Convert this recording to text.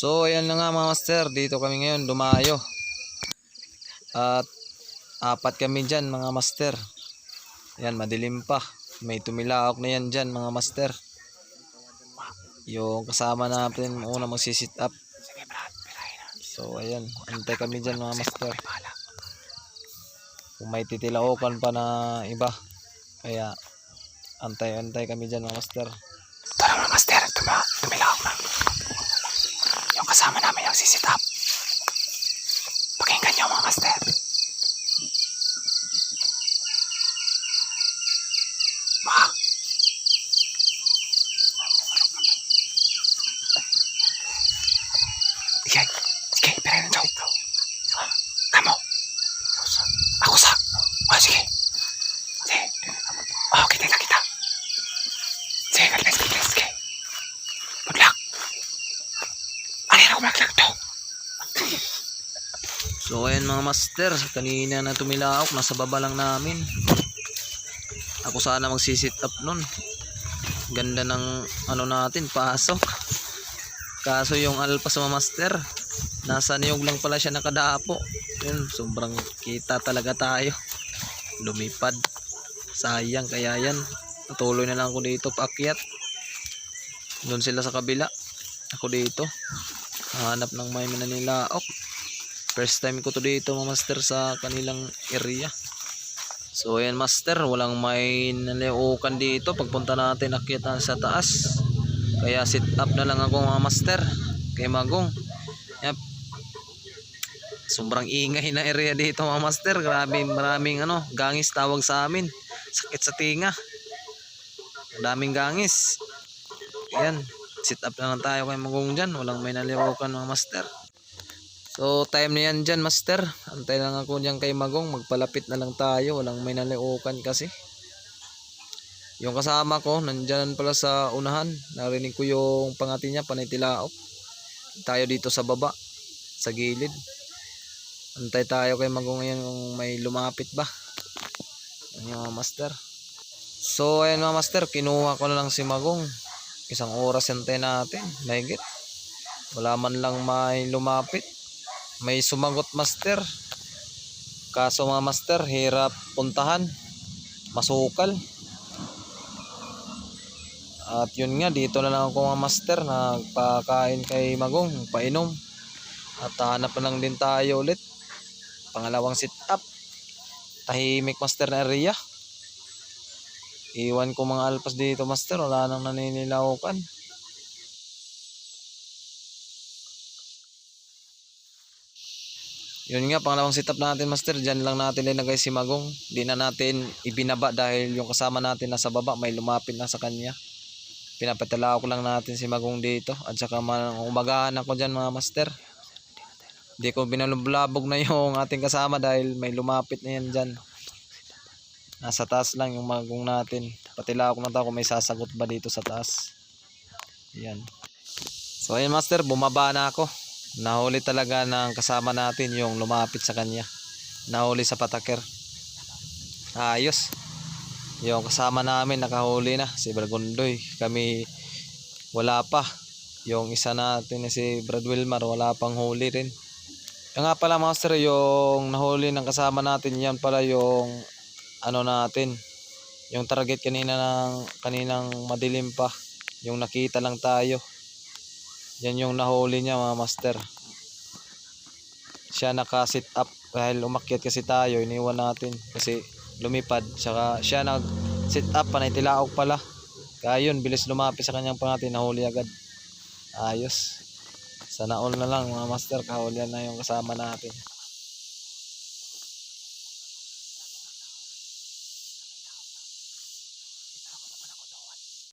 So ayan na nga mga master, dito kami ngayon dumayo. At apat kami dyan mga master. Ayan, madilim pa. May tumilaok na yan dyan mga master. Yung kasama natin una magsisit up. So ayan, antay kami dyan mga master. Kung may titilaokan pa na iba, kaya antay-antay kami dyan mga master. Tara mga master, tumilaok na. Yung kasama namin yung sisit up. Pakinggan nyo mga master. Baka. Sige, pera na daw. Kamo. Ako sa. Sige. Sige. Kita. Sige, let's go. Good luck. Ano ako mag-luck to? So ayan mga master, kanina na tumilaok, nasa baba lang namin. Ako sana magsisit up nun. Ganda ng ano natin, pasok. Kaso yung alpas mga master, nasa niyog lang pala siya nakadapo. Yun, sobrang kita talaga tayo. Lumipad. Sayang, kaya yan. Patuloy na lang ako dito paakyat. Doon sila sa kabila. Ako dito. Hanap ng may mananilaok. First time ko to dito mga master sa kanilang area. So ayan master, walang may naliukan dito. Pagpunta natin akyatan sa taas. Kaya sit up na lang ako mga master. Kay Magong. Yep. Sobrang ingay na area dito mga master. Grabe, maraming gangis tawag sa amin. Sakit sa tinga. Daming gangis. Ayan, sit up na lang tayo kay Magong dyan. Walang may naliukan mga master. So time na yan dyan master. Antay lang ako dyan kay Magong. Magpalapit na lang tayo. Walang may naliukan kasi. Yung kasama ko nandyan pala sa unahan. Narinig ko yung pangati niya, panitilaok. Tayo dito sa baba, sa gilid. Antay tayo kay Magong ngayon kung may lumapit ba. Yan yung mga master. So ayan mga master, kinuha ko na lang si Magong. Isang oras antay natin, mahigit. Wala man lang may lumapit. May sumagot master. Kaso mga master, hirap puntahan. Masukal. At yun nga, dito na lang ako mga master. Nagpakain kay Magong, painom. At hanap na lang din tayo ulit. Pangalawang sit up. Tahimik master na area. Iwan ko mga alpas dito master. Wala nang naninilaukan. Yun nga, pangalawang sit up natin master. Diyan lang natin linagay si Magong. Di na natin ibinaba dahil yung kasama natin nasa baba. May lumapit na sa kanya. Pinapatala ko lang natin si Magong dito. At saka umagahan ako dyan mga master. Hindi ko binalubulabog na yung ating kasama dahil may lumapit na yan dyan. Nasa taas lang yung Magong natin. Patila ko na kung may sasagot ba dito sa taas. Yan. So ayun master, bumaba na ako. Nahuli talaga ng kasama natin yung lumapit sa kanya. Nahuli sa pataker. Ayos. Yung kasama namin nakahuli na, si Bragundoy. Kami wala pa. Yung isa natin si Brad Wilmar wala pang huli rin. Yung nga pala master, yung nahuli ng kasama natin, yan pala yung natin. Yung target kaninang madilim pa. Yung nakita lang tayo. Yan yung nahuli niya mga master. Siya naka-sit up dahil umakyat kasi tayo, iniwan natin kasi lumipad. Saka siya nag-sit up, panitilaok pala. Kaya yun, bilis lumapit sa kanyang pangati, nahuli agad. Ayos. Sana all na lang mga master, kahulian na yung kasama natin.